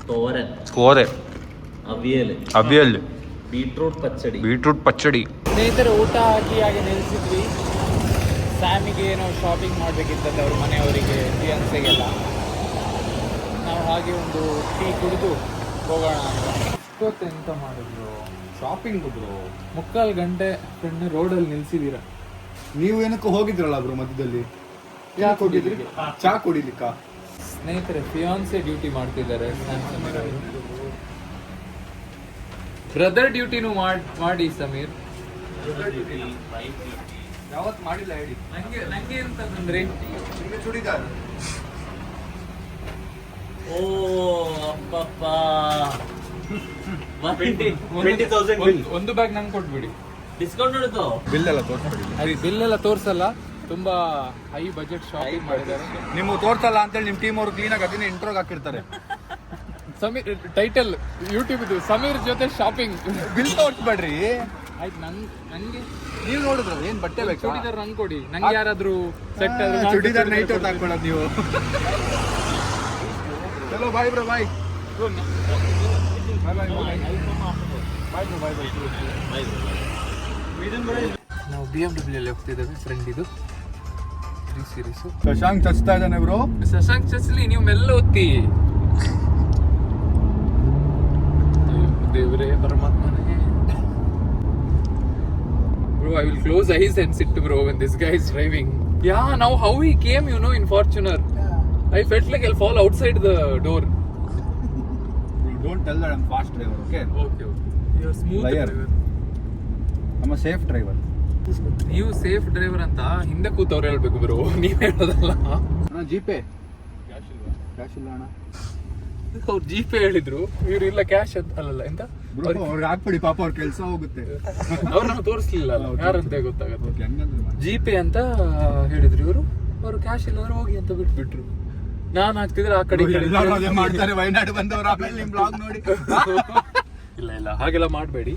Thoran. ಕೋರೆ, Aviyal. Aviyal, Beetroot Pachadi. Beetroot pachadi. ಸ್ನೇಹಿತರೆ ಊಟ ಹಾಕಿ ಹಾಗೆ ನಿಲ್ಲಿಸಿದ್ವಿ. ಸ್ಯಾಮಿಗೆ ಏನೋ ಶಾಪಿಂಗ್ ಮಾಡಬೇಕಿತ್ತಂತೆ ಅವ್ರ ಮನೆಯವರಿಗೆ, ಫಿಯಾನ್ಸೆಗೆಲ್ಲ. ನಾವು ಹಾಗೆ ಒಂದು ಟೀ ಕುಡಿದು ಹೋಗೋಣ ಅಂತ. ಇಷ್ಟೊತ್ತು ಎಂತ ಮಾಡಿದ್ರು? Shopping bro. 3/4 ಗಂಟೆ ಫ್ರೆಂಡ್ ರೋಡಲ್ಲಿ ನಿಲ್ಸಿದ್ದೀರಾ. ನೀವು ಏನಕ್ಕೂ ಹೋಗಿದ್ರಲ್ಲ ಬ್ರೋ ಮಧ್ಯದಲ್ಲಿ? ಯಾಕೆ ಹೋಗಿದ್ರಿ? ಚಾ ಕುಡಿಲಿಕ್ಕ. ಸ್ನೇಹಿತರೆ ಫಿಯಾನ್ಸೆ ಡ್ಯೂಟಿ ಮಾಡ್ತಿದ್ದಾರೆ. ಬ್ರದರ್ ಡ್ಯೂಟಿನೂ ಮಾಡಿ ಸಮೀರ್. ಯಾವತ್ತು ಮಾಡಿಲ್ಲ ಹೇಳಿ. ನಂಗೆ ಅಂತಂದ್ರೆ ನಿಮಗೆ ಚೂಡಿದಾರ್. ಓ ಅಪ್ಪಪ್ಪ. 20,000 bill. ಒಂದು ಬ್ಯಾಗ್ ನಂಗೆ ಕೊಟ್ಬಿಡಿ. ಡಿಸ್ಕೌಂಟ್ ನೋಡಿತು. ಬಿಲ್ ಎಲ್ಲ ತೋರಿಸ್ಬಿಡಿ. ಅದು ಬಿಲ್ ಎಲ್ಲ ತೋರ್ಸಲ್ಲ. ತುಂಬಾ ಹೈ ಬಜೆಟ್ ಶಾಪಿಂಗ್ ಮಾಡಿದ್ದಾರೆ. ನಿಮ್ಗೆ ತೋರ್ಸಲ್ಲ ಅಂತೇಳಿ ನಿಮ್ಮ ಟೀಮ್ ಅವರು ಕ್ಲೀನಾಗಿ ಅದನ್ನ ಇಂಟ್ರೋಗ್ ಹಾಕಿರ್ತಾರೆ. ಸಮೀರ್ ಟೈಟಲ್ ಯೂಟ್ಯೂಬ್ ಇದು, ಸಮೀರ್ ಜೊತೆ ಶಾಪಿಂಗ್. ಬಿಲ್ ತೋರಿಸ್ಬೇಡ್ರಿ. ಆಯ್ತು. ನಂಗೆ ನೀವು ನೋಡಿದ್ರ ಏನ್ ಬಟ್ಟೆ ಬೇಕು? ಚೂಡಿದಾರ್ ನಂಗೆ ಕೊಡಿ. ನಂಗೆ ಯಾರಾದ್ರೂ ಸೆಟ್ ಚೂಡಿದಾರ್ ನೈಟ್ ಹೊತ್ತು ಹಾಕೊಳ್ಳೋದು ನೀವು. ಚಲೋ ಬಾಯ್ ಬ್ರೋ, ಬಾಯ್. ನಾವು BMW ಅಲ್ಲಿ ಹೋಗ್ತಿದ್ದೇವೆ. ಫ್ರೆಂಡ್ ಇದು 3 ಸೀರೀಸ್. ಶಶಾಂಕ್ ಚಚ್ತಾ ಇದ್ದಾನೆ ಬ್ರೋ. ಶಶಾಂಕ್ ಚಸ್ಲಿ, ನೀವು ಮೆಲ್ಲ ಓದ್ತಿ. ದೇವರೇ ಪರಮಾತ್ಮನೇ. Bro, I will close eyes and sit bro when this guy is driving. Yeah, now how he came, you know, in Fortuner. I felt like I'll fall outside the door. Don't tell that I'm fast driver, okay? Okay. You're smooth Liar. driver. I'm a safe driver. ನೀವು ಸೇಫ್ ಡ್ರೈವರ್ ಅಂತ ಹಿಂದೆ ಕೂತವ್ರು ಹೇಳ್ಬೇಕು ಬ್ರೋ, ನೀವ್ ಹೇಳೋದಲ್ಲ. ಜಿಪೇ ಕ್ಯಾಶ್ ಇಲ್ಲ ಅಣ್ಣ. ಅವ್ರು ಜಿಪೇ ಹೇಳಿದ್ರು, ಇವ್ರು ಇಲ್ಲ ಕ್ಯಾಶ್ ಅಂತ. ಅಲ್ಲಲ್ಲ ಎಂತ ಬ್ರೋ ಅವ್ರಿಗೆ ಹಾಕ್ಬಿಡಿ, ಪಾಪ ಅವ್ರ ಕೆಲಸ ಹೋಗುತ್ತೆ. ಅವ್ರು ನಾವು ತೋರಿಸ್ಲಿಲ್ಲ ಯಾರಂತ ಗೊತ್ತಾಗತ್ತೆ. ಓಕೆ, ಹಂಗಂದ್ರೆ ಜಿಪೇ ಅಂತ ಹೇಳಿದ್ರು ಇವರು. ಅವ್ರು ಕ್ಯಾಶ್ ಇಲ್ಲದ್ರೆ ಹೋಗಿ ಅಂತ ಬಿಟ್ಬಿಟ್ರು. ನಾನು ಹಾಕ್ತಿದ್ರೆ ಆ ಕಡೆ ಎಲ್ಲರೂ ಅದೇ ಮಾಡ್ತಾರೆ. ವಯನಾಡು ಬಂದವರು ಆಮೇಲೆ ನಿಮ್ ಬ್ಲಾಗ್ ನೋಡಿ. ಇಲ್ಲ ಹಾಗೆಲ್ಲ ಮಾಡಬೇಡಿ.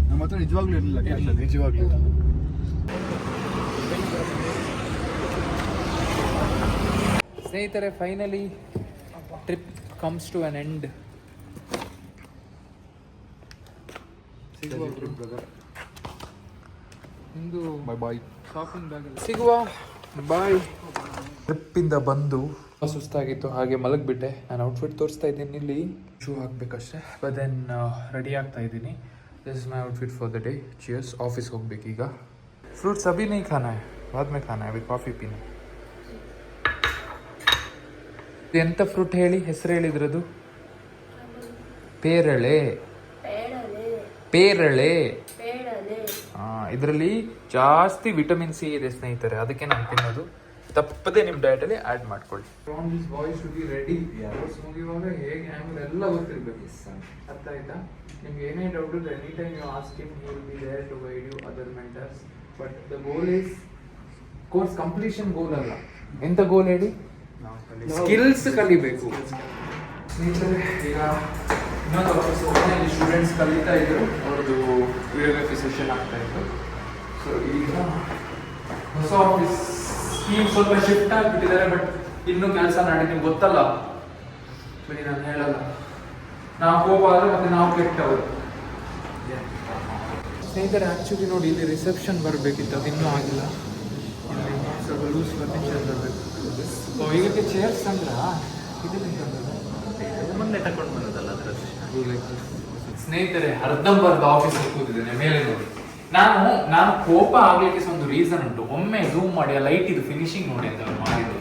ನಮ್ಮ ಹತ್ರ ನಿಜವಾಗ್ಲೂ ಇರಲಿಲ್ಲ ಕ್ಯಾಶ್. ನಿಜವಾಗ್ಲೂ ಸ್ನೇಹಿತರೆ, finally trip comes to an end. ಇಂದು ಬಾಯ್ ಶಾಪಿಂಗ್ ಬ್ಯಾಗ್ ಸಿಗುವ. ಬಾಯ್. ಟ್ರಿಪ್ಪಿಂದ ಬಂದು ಸುಸ್ತಾಗಿತ್ತು, ಹಾಗೆ ಮಲಗಿಬಿಟ್ಟೆ. ನಾನು ಔಟ್ಫಿಟ್ ತೋರಿಸ್ತಾ ಇದ್ದೀನಿ ಇಲ್ಲಿ. ಶೂ ಹಾಕ್ಬೇಕಷ್ಟೇ. ಬಟ್ ದೆನ್ ರೆಡಿ ಆಗ್ತಾ ಇದ್ದೀನಿ. This is my outfit for the day. Cheers. Office ಹೋಗ್ಬೇಕೀಗ. ಫ್ರೂಟ್ಸ್ ಅಭಿ ನೈ ಖಾನಾ ಹೈ, ಬಾದ್ ಮೇ ಖಾನಾ ಹೈ, ಅಭಿ ಕಾಫಿ ಪೀನಾ. ಎಂತ ಫ್ರೂಟ್ ಹೇಳಿ, ಹೆಸರು ಹೇಳಿದ್ರದು? ಪೇರಳೆ. ಇದರಲ್ಲಿ ಜಾಸ್ತಿ ವಿಟಮಿನ್ ಸಿ ಇದೆ ಸ್ನೇಹಿತರೆ, ಅದಕ್ಕೆ ನಾನು ತಿನ್ನೋದು. ತಪ್ಪದೆ ನಿಮ್ಮ ಡಯಟಲ್ಲಿ ಆ್ಯಡ್ ಮಾಡ್ಕೊಳ್ಳಿ. Voice to be ready. ಮುಗಿಯುವಾಗ ಹೇಗೆ ಆ್ಯಂಗಲ್ ಎಲ್ಲ ಗೊತ್ತಿರಬೇಕು. ಅರ್ಥ ಆಯ್ತಾ? ನಿಮ್ಗೆ ಏನೇ ಡೌಟ್ ಇದ್ರೆ any time you ask him, he will be there to guide you, other mentors. But the goal is course completion goal ಅಲ್ಲ. ಎಂತ ಗೋಲ್ ಹೇಳಿ? ಸ್ಕಿಲ್ಸ್ ಕಲಿಬೇಕು ಸ್ನೇಹಿತರೆ. ಈಗ ಇನ್ನೊಂದು ಆಫೀಸ್ ಇಲ್ಲಿ ಸ್ಟೂಡೆಂಟ್ಸ್ ಕಲಿತಾ ಇದ್ರು, ಅವ್ರದ್ದು ವಿಡಿಯೋಗ್ರಫಿ ಸೆಷನ್ ಆಗ್ತಾ ಇತ್ತು. ಸೊ ಈಗ ಹೊಸ ಆಫೀಸ್ ಸ್ಕೀಮ್ ಸ್ವಲ್ಪ ಶಿಫ್ಟ್ ಆಗಿಬಿಟ್ಟಿದ್ದಾರೆ. ಬಟ್ ಇನ್ನೂ ಕೆಲಸ ನಡೆ, ನಿಮ್ಗೆ ಗೊತ್ತಲ್ಲ. ಬನ್ನಿ ನಾನು ಹೇಳಲ್ಲ. ನಾವು ಕೋಪ ಆದರೆ ಮತ್ತೆ ನಾವು ಕೆಟ್ಟವರು. ಸ್ನೇಹಿತರೆ ಆ್ಯಕ್ಚುಲಿ ನೋಡಿ, ಇಲ್ಲಿ ರಿಸೆಪ್ಷನ್ ಬರಬೇಕಿತ್ತು, ಅದು ಇನ್ನೂ ಆಗಿಲ್ಲ. ಇಲ್ಲಿ ಸ್ವಲ್ಪ ಲೂಸ್ ಫರ್ನಿಚರ್ ಬರಬೇಕು. ಈಗ ಚೇರ್ಸ್ ಅಂದ್ರ ಮೊನ್ನೆ ತಗೊಂಡು ಬಂದದಲ್ಲ ಅದರಲ್ಲಿ. ಸ್ನೇಹಿತರೆ, ಅರ್ಧಂಬರ್ಧ ಆಫೀಸ್ ಕೂತಿದ್ದೇನೆ ಮೇಲೆ ನೋಡಿ. ನಾನು ಕೋಪ ಆಗ್ಲಿಕ್ಕೆ ಒಂದು ರೀಸನ್ ಉಂಟು. ಒಮ್ಮೆ ಝೂಮ್ ಮಾಡಿ ಆ ಲೈಟ್ ಇದು ಫಿನಿಶಿಂಗ್ ನೋಡಿ ಅಂತ ಅವ್ರು ಮಾಡಿದ್ರು.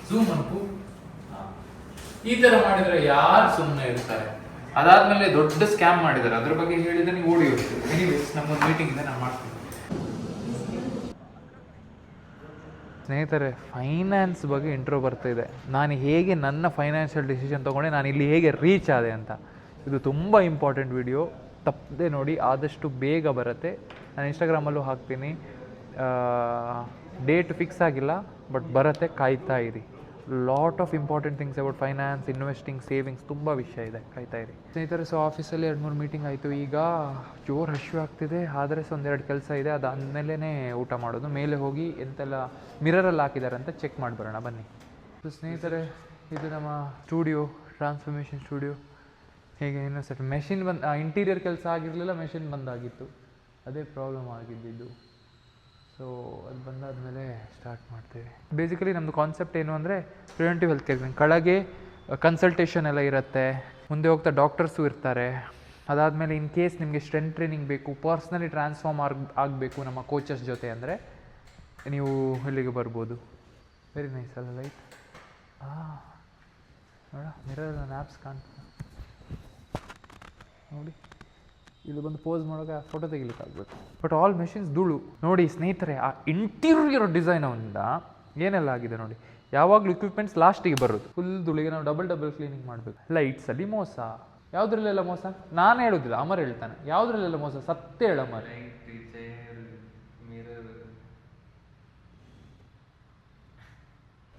ಝೂಮ್ ಅನ್ಕು. ಈ ತರ ಮಾಡಿದ್ರೆ ಯಾರು ಸುಮ್ಮನೆ ಇರ್ತಾರೆ? ಅದಾದ್ಮೇಲೆ ದೊಡ್ಡ ಸ್ಕ್ಯಾಮ್ ಮಾಡಿದ್ದಾರೆ, ಅದ್ರ ಬಗ್ಗೆ ಹೇಳಿದ್ರೆ ನೀವು ಓಡಿ ಹೋಗ್ತೀವಿ. ಎನಿವೇಸ್ ನಮ್ಮೊಂದು ಮೀಟಿಂಗ್ ಇದೆ, ನಾನು ಮಾಡ್ತೀನಿ. ಸ್ನೇಹಿತರೆ, ಫೈನಾನ್ಸ್ ಬಗ್ಗೆ ಇಂಟ್ರೋ ಬರ್ತಾಯಿದೆ. ನಾನು ಹೇಗೆ ನನ್ನ ಫೈನಾನ್ಷಿಯಲ್ ಡಿಸಿಷನ್ ತೊಗೊಂಡೆ, ನಾನು ಇಲ್ಲಿ ಹೇಗೆ ರೀಚ್ ಆದೆ ಅಂತ. ಇದು ತುಂಬ ಇಂಪಾರ್ಟೆಂಟ್ ವಿಡಿಯೋ, ತಪ್ಪದೆ ನೋಡಿ. ಆದಷ್ಟು ಬೇಗ ಬರುತ್ತೆ. ನಾನು ಇನ್ಸ್ಟಾಗ್ರಾಮಲ್ಲೂ ಹಾಕ್ತೀನಿ. ಡೇಟ್ ಫಿಕ್ಸ್ ಆಗಿಲ್ಲ, ಬಟ್ ಬರುತ್ತೆ, ಕಾಯ್ತಾ ಇರಿ. Lot of important things about finance, investing, savings, ತುಂಬ ವಿಷಯ ಇದೆ, ಕಾಯ್ತಾ ಇರಿ. ಸ್ನೇಹಿತರೆ, ಸೊ ಆಫೀಸಲ್ಲಿ 2-3 ಮೀಟಿಂಗ್ ಆಯಿತು. ಈಗ ಜೋರು ಹಶ್ವು ಆಗ್ತಿದೆ, ಆದರೆ ಒಂದೆರಡು ಕೆಲಸ ಇದೆ. ಅದಾದಮೇಲೆ ಊಟ ಮಾಡೋದು. ಮೇಲೆ ಹೋಗಿ ಎಂತೆಲ್ಲ ಮಿರರಲ್ಲಿ ಹಾಕಿದ್ದಾರೆ ಅಂತ ಚೆಕ್ ಮಾಡಿ ಬರೋಣ, ಬನ್ನಿ. ಸೊ ಸ್ನೇಹಿತರೆ, ಇದು ನಮ್ಮ ಸ್ಟುಡಿಯೋ, ಟ್ರಾನ್ಸ್ಫಾರ್ಮೇಷನ್ ಸ್ಟುಡಿಯೋ. ಹೇಗೆ ಇನ್ನೊಂದು ಮೆಷಿನ್ ಇಂಟೀರಿಯರ್ ಕೆಲಸ ಆಗಿರಲಿಲ್ಲ, ಮೆಷಿನ್ ಬಂದಾಗಿತ್ತು, ಅದೇ ಪ್ರಾಬ್ಲಮ್ ಆಗಿದ್ದು. ಸೊ ಅದು ಬಂದಾದಮೇಲೆ ಸ್ಟಾರ್ಟ್ ಮಾಡ್ತೇವೆ. ಬೇಸಿಕಲಿ ನಮ್ಮದು ಕಾನ್ಸೆಪ್ಟ್ ಏನು ಅಂದರೆ ಪ್ರಿವೆಂಟಿವ್ ಹೆಲ್ತ್ ಕೇರ್. ಕೆಳಗೆ ಕನ್ಸಲ್ಟೇಷನ್ ಎಲ್ಲ ಇರುತ್ತೆ, ಮುಂದೆ ಹೋಗ್ತಾ ಡಾಕ್ಟರ್ಸು ಇರ್ತಾರೆ. ಅದಾದಮೇಲೆ ಇನ್ ಕೇಸ್ ನಿಮಗೆ ಸ್ಟ್ರೆಂತ್ ಟ್ರೈನಿಂಗ್ ಬೇಕು, ಪರ್ಸ್ನಲಿ ಟ್ರಾನ್ಸ್ಫಾರ್ಮ್ ಆಗಬೇಕು ನಮ್ಮ ಕೋಚಸ್ ಜೊತೆ ಅಂದರೆ ನೀವು ಇಲ್ಲಿಗೆ ಬರ್ಬೋದು. ವೆರಿ ನೈಸ್ ಅಲ್ಲ ಲೈಟ್? ನೋಡ, ಮಿರರ್ ನನ್ನ ಆ್ಯಪ್ಸ್ ಕಾಣ್ತದೆ ನೋಡಿ. ಇಲ್ಲಿ ಬಂದು ಪೋಸ್ ಮಾಡೋಕೆ ಫೋಟೋ ತೆಗಿಲಿಕ್ಕಾಗಬೇಕು. ಬಟ್ ಆಲ್ ಮೆಷಿನ್ಸ್ ಧೂಳು ನೋಡಿ ಸ್ನೇಹಿತರೆ. ಆ ಇಂಟೀರಿಯರ್ ಡಿಸೈನಿಂದ ಏನೆಲ್ಲ ಆಗಿದೆ ನೋಡಿ. ಯಾವಾಗಲೂ ಇಕ್ವಿಪ್ಮೆಂಟ್ಸ್ ಲಾಸ್ಟಿಗೆ ಬರೋದು, ಫುಲ್ ಧೂಳಿಗೆ ನಾವು ಡಬಲ್ ಕ್ಲೀನಿಂಗ್ ಮಾಡಬೇಕು. ಲೈಟ್ಸಲ್ಲಿ ಮೋಸ. ಯಾವುದ್ರಲ್ಲೆಲ್ಲ ಮೋಸ? ನಾನು ಹೇಳೋದಿಲ್ಲ, ಅಮರ್ ಹೇಳ್ತಾನೆ. ಯಾವುದ್ರಲ್ಲೆಲ್ಲ ಮೋಸ? ಸತ್ಯ ಹೇಳ ಅಮರ್.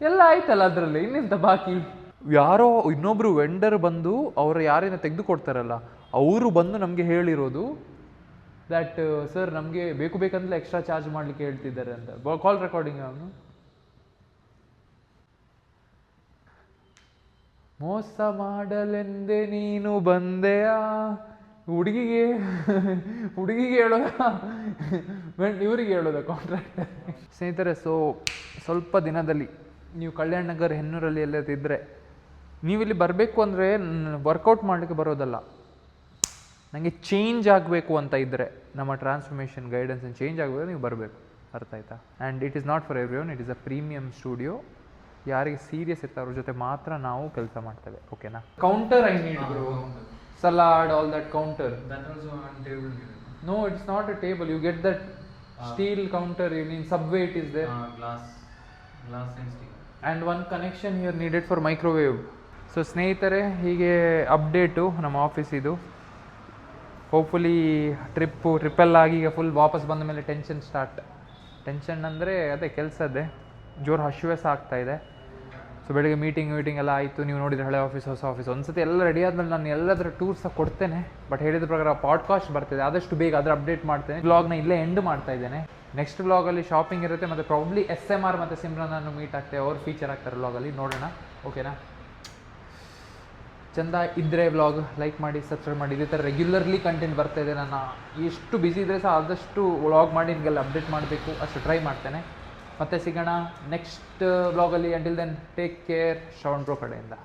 ಎಲ್ಲ ಆಯ್ತಲ್ಲ ಅದರಲ್ಲಿ, ಇನ್ನೆಂತ ಬಾಕಿ? ಯಾರೋ ಇನ್ನೊಬ್ರು ವೆಂಡರ್ ಬಂದು ಅವರು ಯಾರೇನೋ ತೆಗೆದುಕೊಡ್ತಾರಲ್ಲ, ಅವರು ಬಂದು ನಮಗೆ ಹೇಳಿರೋದು ದ್ಯಾಟ್ ಸರ್ ನಮಗೆ ಬೇಕಂತಲೇ ಎಕ್ಸ್ಟ್ರಾ ಚಾರ್ಜ್ ಮಾಡಲಿಕ್ಕೆ ಹೇಳ್ತಿದ್ದಾರೆ ಅಂತ. ಕಾಲ್ ರೆಕಾರ್ಡಿಂಗ್ ಅವನು ಮೋಸ ಮಾಡಲೆಂದೇ ನೀನು ಬಂದೆಯಾ ಹುಡುಗಿಗೆ ಹೇಳೋದ, ಇವರಿಗೆ ಹೇಳೋದ ಕಾಂಟ್ರಾಕ್ಟ್. ಸ್ನೇಹಿತರೆ, ಸೊ ಸ್ವಲ್ಪ ದಿನದಲ್ಲಿ ನೀವು ಕಲ್ಯಾಣ್ ನಗರ್ ಹೆನ್ನೂರಲ್ಲಿ ಎಲ್ಲದಿದ್ದರೆ ನೀವಿಲ್ಲಿ ಬರಬೇಕು ಅಂದರೆ ವರ್ಕೌಟ್ ಮಾಡಲಿಕ್ಕೆ ಬರೋದಲ್ಲ, ನನಗೆ ಚೇಂಜ್ ಆಗಬೇಕು ಅಂತ ಇದ್ದರೆ, ನಮ್ಮ ಟ್ರಾನ್ಸ್ಫಾರ್ಮೇಷನ್ ಗೈಡೆನ್ಸ್ ಚೇಂಜ್ ಆಗಬೇಕು, ನೀವು ಬರಬೇಕು. ಅರ್ಥ ಆಯ್ತಾ? And it is not for everyone, it is a premium studio. ಯಾರಿಗೆ ಸೀರಿಯಸ್ ಇರ್ತಾರೆ ಅವ್ರ ಜೊತೆ ಮಾತ್ರ ನಾವು ಕೆಲಸ ಮಾಡ್ತೇವೆ, ಓಕೆನಾ? Counter I need bro, salad, all that counter. No, it's not a table. You get that steel counter in Subway, it is there. Glass and steel. And one connection here needed for microwave. So ಸ್ನೇಹಿತರೆ, ಹೀಗೆ ಅಪ್ಡೇಟು ನಮ್ಮ ಆಫೀಸಿದು. ಹೋಪ್ಫುಲಿ ಟ್ರಿಪ್ಪೆಲ್ಲ ಆಗಿ ಈಗ ಫುಲ್ ವಾಪಸ್ ಬಂದ ಮೇಲೆ ಟೆನ್ಷನ್ ಸ್ಟಾರ್ಟ್. ಟೆನ್ಷನ್ ಅಂದರೆ ಅದೇ ಕೆಲಸದ್ದೇ, ಜೋರು ಹಶ್ವಾಸ ಆಗ್ತಾಯಿದೆ. ಸೊ ಬೆಳಗ್ಗೆ ಮೀಟಿಂಗ್ ಎಲ್ಲ ಆಯಿತು. ನೀವು ನೋಡಿದರೆ ಹಳೆ ಆಫೀಸ್, ಹೊಸ ಆಫೀಸ್. ಒಂದ್ಸತಿ ಎಲ್ಲ ರೆಡಿ ಆದಮೇಲೆ ನಾನು ಎಲ್ಲದರ ಟೂರ್ ಸಹ ಕೊಡ್ತೇನೆ. ಬಟ್ ಹೇಳಿದ ಪ್ರಕಾರ ಪಾಡ್ಕಾಸ್ಟ್ ಬರ್ತಿದೆ, ಆದಷ್ಟು ಬೇಗ ಅದರ ಅಪ್ಡೇಟ್ ಮಾಡ್ತೇನೆ. ವ್ಲಾಗ್ನ ಇಲ್ಲೇ ಎಂಡ್ ಮಾಡ್ತಾ ಇದ್ದೇನೆ. ನೆಕ್ಸ್ಟ್ ವ್ಲಾಗಲ್ಲಿ ಶಾಪಿಂಗ್ ಇರುತ್ತೆ, ಮತ್ತು ಪ್ರಾಬ್ಲಿ SMR ಮತ್ತು ಸಿಮ್ರನನ್ನು ಮೀಟ್ ಆಗ್ತೇವೆ. ಅವ್ರು ಫೀಚರ್ ಆಗ್ತಾರೆ ವ್ಲಾಗಲ್ಲಿ, ನೋಡೋಣ, ಓಕೆನಾ? ಚೆಂದ ಇದ್ದರೆ ವ್ಲಾಗ್ ಲೈಕ್ ಮಾಡಿ, ಸಬ್ಸ್ಕ್ರೈಬ್ ಮಾಡಿ. ಇದೇ ಥರ ರೆಗ್ಯುಲರ್ಲಿ ಕಂಟೆಂಟ್ ಬರ್ತಾ ಇದೆ. ನಾನು ಎಷ್ಟು ಬ್ಯುಸಿ ಇದ್ದರೆ ಸಹ ಆದಷ್ಟು ವ್ಲಾಗ್ ಮಾಡಿ ನಿಮಗೆಲ್ಲ ಅಪ್ಡೇಟ್ ಮಾಡಬೇಕು, ಅಷ್ಟು ಟ್ರೈ ಮಾಡ್ತೇನೆ. ಮತ್ತೆ ಸಿಗೋಣ ನೆಕ್ಸ್ಟ್ ವ್ಲಾಗಲ್ಲಿ. Until then take care. Shravan bro ಕಡೆಯಿಂದ.